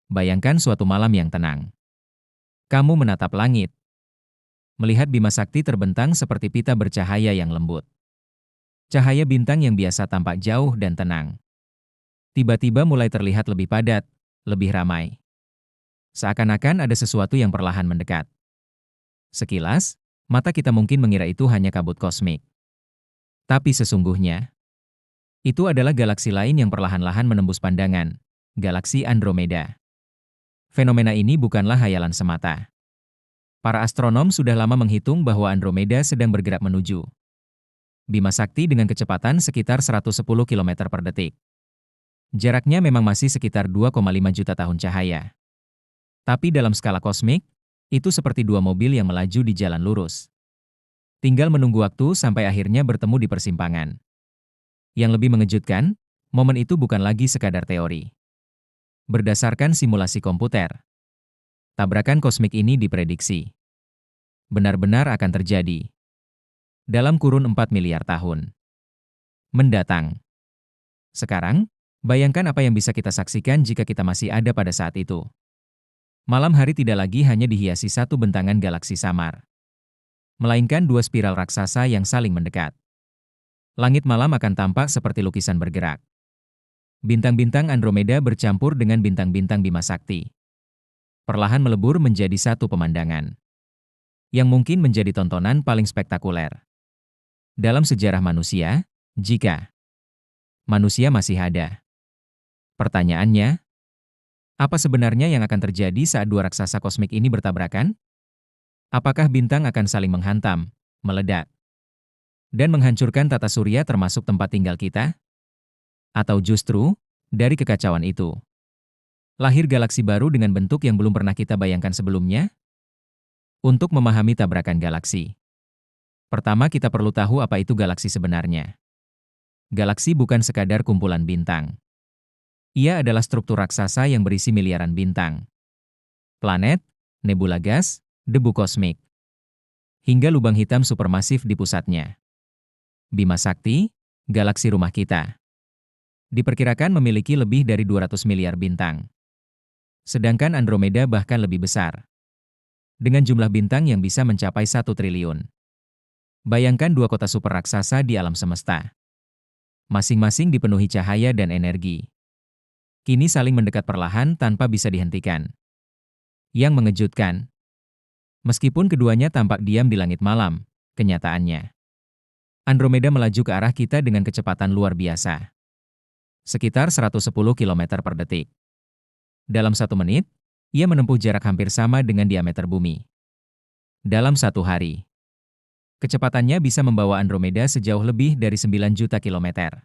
Bayangkan suatu malam yang tenang. Kamu menatap langit, melihat Bima Sakti terbentang seperti pita bercahaya yang lembut. Cahaya bintang yang biasa tampak jauh dan tenang, tiba-tiba mulai terlihat lebih padat, lebih ramai. Seakan-akan ada sesuatu yang perlahan mendekat. Sekilas, mata kita mungkin mengira itu hanya kabut kosmik. Tapi sesungguhnya, itu adalah galaksi lain yang perlahan-lahan menembus pandangan, galaksi Andromeda. Fenomena ini bukanlah hayalan semata. Para astronom sudah lama menghitung bahwa Andromeda sedang bergerak menuju Bima Sakti dengan kecepatan sekitar 110 km per detik. Jaraknya memang masih sekitar 2,5 juta tahun cahaya. Tapi dalam skala kosmik, itu seperti dua mobil yang melaju di jalan lurus. Tinggal menunggu waktu sampai akhirnya bertemu di persimpangan. Yang lebih mengejutkan, momen itu bukan lagi sekadar teori. Berdasarkan simulasi komputer, tabrakan kosmik ini diprediksi benar-benar akan terjadi dalam kurun 4 miliar tahun mendatang. Sekarang, bayangkan apa yang bisa kita saksikan jika kita masih ada pada saat itu. Malam hari tidak lagi hanya dihiasi satu bentangan galaksi samar, melainkan dua spiral raksasa yang saling mendekat. Langit malam akan tampak seperti lukisan bergerak. Bintang-bintang Andromeda bercampur dengan bintang-bintang Bima Sakti, perlahan melebur menjadi satu pemandangan yang mungkin menjadi tontonan paling spektakuler dalam sejarah manusia, jika manusia masih ada. Pertanyaannya, apa sebenarnya yang akan terjadi saat dua raksasa kosmik ini bertabrakan? Apakah bintang akan saling menghantam, meledak, dan menghancurkan tata surya termasuk tempat tinggal kita? Atau justru, dari kekacauan itu, lahir galaksi baru dengan bentuk yang belum pernah kita bayangkan sebelumnya? Untuk memahami tabrakan galaksi, pertama kita perlu tahu apa itu galaksi sebenarnya. Galaksi bukan sekadar kumpulan bintang. Ia adalah struktur raksasa yang berisi miliaran bintang, planet, nebula gas, debu kosmik, hingga lubang hitam supermasif di pusatnya. Bima Sakti, galaksi rumah kita, diperkirakan memiliki lebih dari 200 miliar bintang. Sedangkan Andromeda bahkan lebih besar, dengan jumlah bintang yang bisa mencapai 1 triliun. Bayangkan dua kota super raksasa di alam semesta, masing-masing dipenuhi cahaya dan energi, kini saling mendekat perlahan tanpa bisa dihentikan. Yang mengejutkan, meskipun keduanya tampak diam di langit malam, kenyataannya, Andromeda melaju ke arah kita dengan kecepatan luar biasa, sekitar 110 km per detik. Dalam 1 menit, ia menempuh jarak hampir sama dengan diameter bumi. Dalam 1 hari, kecepatannya bisa membawa Andromeda sejauh lebih dari 9 juta kilometer.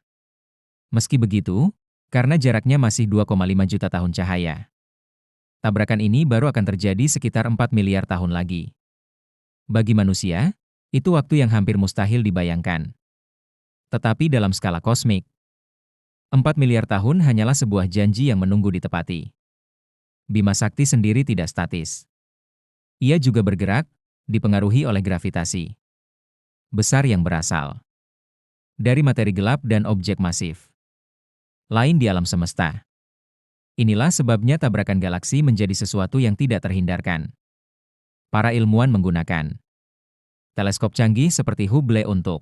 Meski begitu, karena jaraknya masih 2,5 juta tahun cahaya, tabrakan ini baru akan terjadi sekitar 4 miliar tahun lagi. Bagi manusia, itu waktu yang hampir mustahil dibayangkan. Tetapi dalam skala kosmik, 4 miliar tahun hanyalah sebuah janji yang menunggu ditepati. Bima Sakti sendiri tidak statis. Ia juga bergerak, dipengaruhi oleh gravitasi besar yang berasal dari materi gelap dan objek masif lain di alam semesta. Inilah sebabnya tabrakan galaksi menjadi sesuatu yang tidak terhindarkan. Para ilmuwan menggunakan teleskop canggih seperti Hubble untuk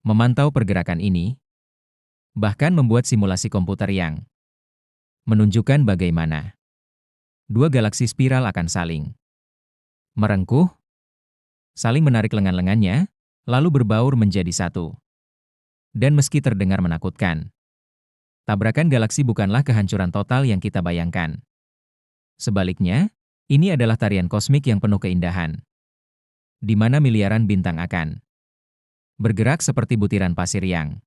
memantau pergerakan ini, bahkan membuat simulasi komputer yang menunjukkan bagaimana dua galaksi spiral akan saling merengkuh, saling menarik lengan-lengannya, lalu berbaur menjadi satu. Dan meski terdengar menakutkan, tabrakan galaksi bukanlah kehancuran total yang kita bayangkan. Sebaliknya, ini adalah tarian kosmik yang penuh keindahan, di mana miliaran bintang akan bergerak seperti butiran pasir yang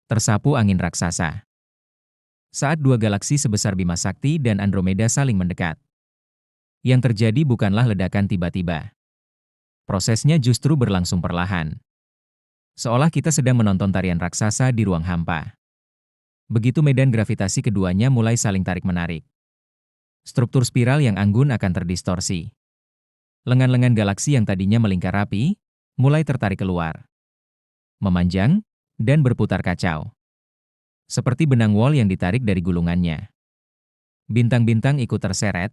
tersapu angin raksasa. Saat dua galaksi sebesar Bima Sakti dan Andromeda saling mendekat, yang terjadi bukanlah ledakan tiba-tiba. Prosesnya justru berlangsung perlahan, seolah kita sedang menonton tarian raksasa di ruang hampa. Begitu medan gravitasi keduanya mulai saling tarik-menarik, struktur spiral yang anggun akan terdistorsi. Lengan-lengan galaksi yang tadinya melingkar rapi, mulai tertarik keluar, memanjang, dan berputar kacau, seperti benang wol yang ditarik dari gulungannya. Bintang-bintang ikut terseret,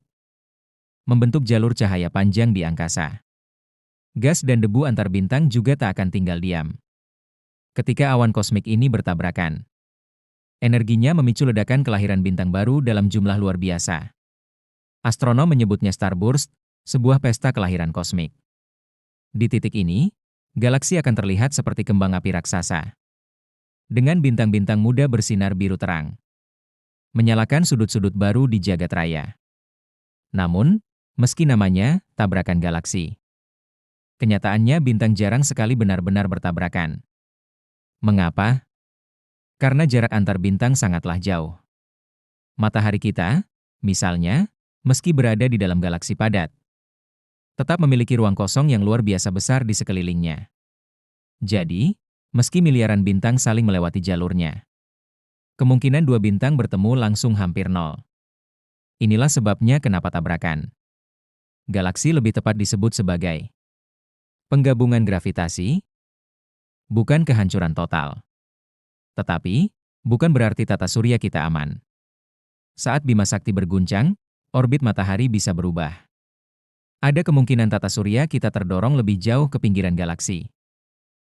membentuk jalur cahaya panjang di angkasa. Gas dan debu antar bintang juga tak akan tinggal diam. Ketika awan kosmik ini bertabrakan, energinya memicu ledakan kelahiran bintang baru dalam jumlah luar biasa. Astronom menyebutnya starburst, sebuah pesta kelahiran kosmik. Di titik ini, galaksi akan terlihat seperti kembang api raksasa, dengan bintang-bintang muda bersinar biru terang, menyalakan sudut-sudut baru di jagat raya. Namun, meski namanya tabrakan galaksi, kenyataannya bintang jarang sekali benar-benar bertabrakan. Mengapa? Karena jarak antar bintang sangatlah jauh. Matahari kita, misalnya, meski berada di dalam galaksi padat, tetap memiliki ruang kosong yang luar biasa besar di sekelilingnya. Jadi, meski miliaran bintang saling melewati jalurnya, kemungkinan dua bintang bertemu langsung hampir nol. Inilah sebabnya kenapa tabrakan galaksi lebih tepat disebut sebagai penggabungan gravitasi, bukan kehancuran total. Tetapi, bukan berarti tata surya kita aman. Saat Bima Sakti berguncang, orbit matahari bisa berubah. Ada kemungkinan tata surya kita terdorong lebih jauh ke pinggiran galaksi,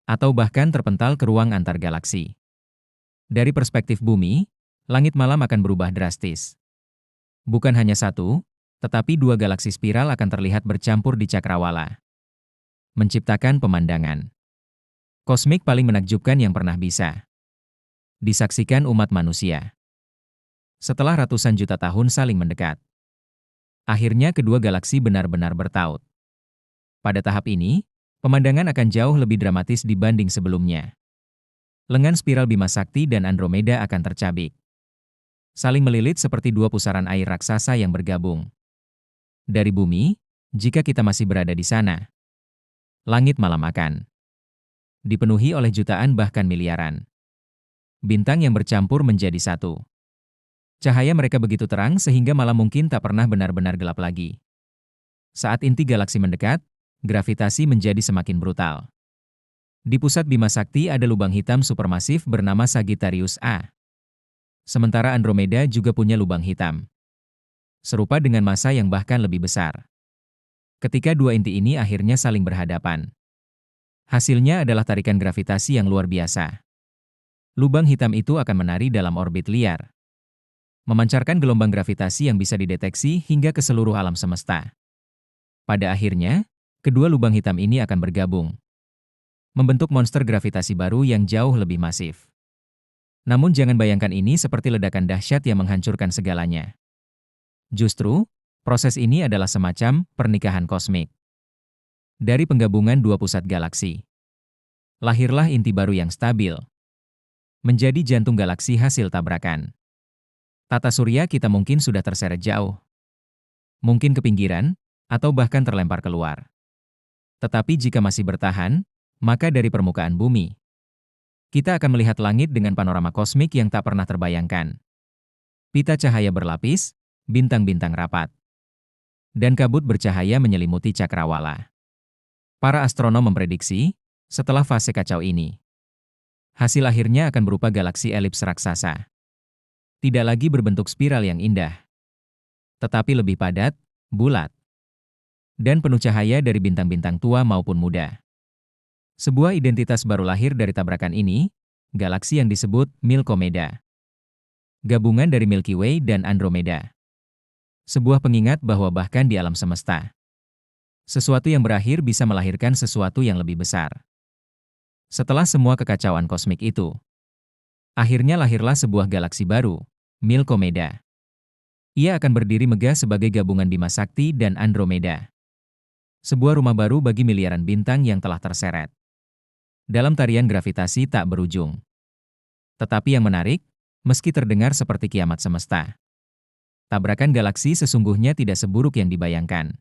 atau bahkan terpental ke ruang antar galaksi. Dari perspektif bumi, langit malam akan berubah drastis. Bukan hanya satu, tetapi dua galaksi spiral akan terlihat bercampur di cakrawala, menciptakan pemandangan kosmik paling menakjubkan yang pernah bisa disaksikan umat manusia. Setelah ratusan juta tahun saling mendekat, akhirnya kedua galaksi benar-benar bertaut. Pada tahap ini, pemandangan akan jauh lebih dramatis dibanding sebelumnya. Lengan spiral Bima Sakti dan Andromeda akan tercabik, saling melilit seperti dua pusaran air raksasa yang bergabung. Dari bumi, jika kita masih berada di sana, langit malam akan dipenuhi oleh jutaan bahkan miliaran bintang yang bercampur menjadi satu. Cahaya mereka begitu terang sehingga malam mungkin tak pernah benar-benar gelap lagi. Saat inti galaksi mendekat, gravitasi menjadi semakin brutal. Di pusat Bima Sakti ada lubang hitam supermasif bernama Sagittarius A. Sementara Andromeda juga punya lubang hitam, serupa dengan massa yang bahkan lebih besar. Ketika dua inti ini akhirnya saling berhadapan, hasilnya adalah tarikan gravitasi yang luar biasa. Lubang hitam itu akan menari dalam orbit liar, memancarkan gelombang gravitasi yang bisa dideteksi hingga ke seluruh alam semesta. Pada akhirnya, kedua lubang hitam ini akan bergabung, membentuk monster gravitasi baru yang jauh lebih masif. Namun jangan bayangkan ini seperti ledakan dahsyat yang menghancurkan segalanya. Justru, proses ini adalah semacam pernikahan kosmik. Dari penggabungan dua pusat galaksi, lahirlah inti baru yang stabil, menjadi jantung galaksi hasil tabrakan. Tata surya kita mungkin sudah terseret jauh, mungkin ke pinggiran, atau bahkan terlempar keluar. Tetapi jika masih bertahan, maka dari permukaan bumi, kita akan melihat langit dengan panorama kosmik yang tak pernah terbayangkan. Pita cahaya berlapis, bintang-bintang rapat, dan kabut bercahaya menyelimuti cakrawala. Para astronom memprediksi, setelah fase kacau ini, hasil akhirnya akan berupa galaksi elips raksasa. Tidak lagi berbentuk spiral yang indah, tetapi lebih padat, bulat, dan penuh cahaya dari bintang-bintang tua maupun muda. Sebuah identitas baru lahir dari tabrakan ini, galaksi yang disebut Milkomeda. Gabungan dari Milky Way dan Andromeda. Sebuah pengingat bahwa bahkan di alam semesta, sesuatu yang berakhir bisa melahirkan sesuatu yang lebih besar. Setelah semua kekacauan kosmik itu, akhirnya lahirlah sebuah galaksi baru, Milkomeda. Ia akan berdiri megah sebagai gabungan Bima Sakti dan Andromeda. Sebuah rumah baru bagi miliaran bintang yang telah terseret dalam tarian gravitasi tak berujung. Tetapi yang menarik, meski terdengar seperti kiamat semesta, tabrakan galaksi sesungguhnya tidak seburuk yang dibayangkan.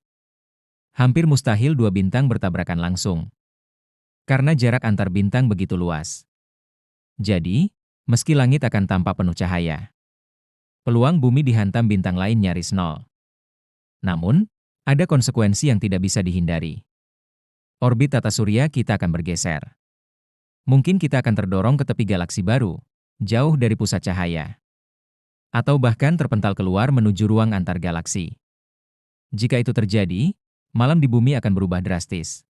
Hampir mustahil dua bintang bertabrakan langsung, karena jarak antar bintang begitu luas. Jadi, meski langit akan tampak penuh cahaya, peluang bumi dihantam bintang lain nyaris nol. Namun, ada konsekuensi yang tidak bisa dihindari. Orbit tata surya kita akan bergeser. Mungkin kita akan terdorong ke tepi galaksi baru, jauh dari pusat cahaya. atau bahkan terpental keluar menuju ruang antar galaksi. Jika itu terjadi, malam di bumi akan berubah drastis.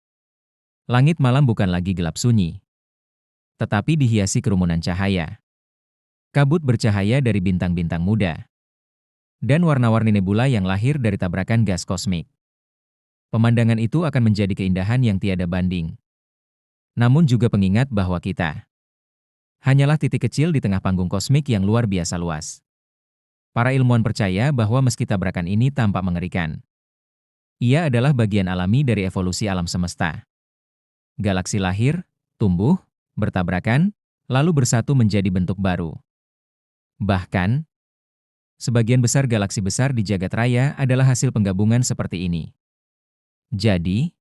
Langit malam bukan lagi gelap sunyi, tetapi dihiasi kerumunan cahaya. Kabut bercahaya dari bintang-bintang muda, dan warna-warni nebula yang lahir dari tabrakan gas kosmik. Pemandangan itu akan menjadi keindahan yang tiada banding. Namun juga pengingat bahwa kita hanyalah titik kecil di tengah panggung kosmik yang luar biasa luas. Para ilmuwan percaya bahwa meski tabrakan ini tampak mengerikan, ia adalah bagian alami dari evolusi alam semesta. Galaksi lahir, tumbuh, bertabrakan, lalu bersatu menjadi bentuk baru. Bahkan, sebagian besar galaksi besar di jagat raya adalah hasil penggabungan seperti ini. Jadi,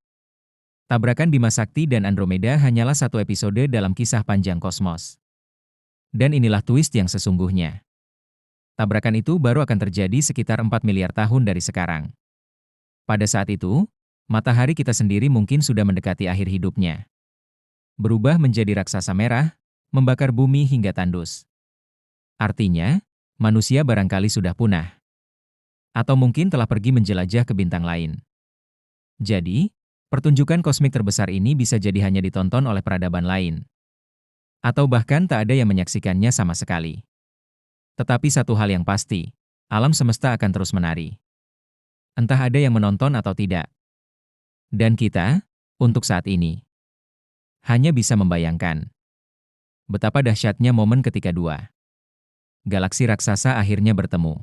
tabrakan Bima Sakti dan Andromeda hanyalah satu episode dalam kisah panjang kosmos. Dan inilah twist yang sesungguhnya. Tabrakan itu baru akan terjadi sekitar 4 miliar tahun dari sekarang. Pada saat itu, matahari kita sendiri mungkin sudah mendekati akhir hidupnya. Berubah menjadi raksasa merah, membakar bumi hingga tandus. Artinya, manusia barangkali sudah punah. Atau mungkin telah pergi menjelajah ke bintang lain. Jadi, pertunjukan kosmik terbesar ini bisa jadi hanya ditonton oleh peradaban lain. Atau bahkan tak ada yang menyaksikannya sama sekali. Tetapi satu hal yang pasti, alam semesta akan terus menari. Entah ada yang menonton atau tidak. Dan kita, untuk saat ini, hanya bisa membayangkan betapa dahsyatnya momen ketika dua galaksi raksasa akhirnya bertemu.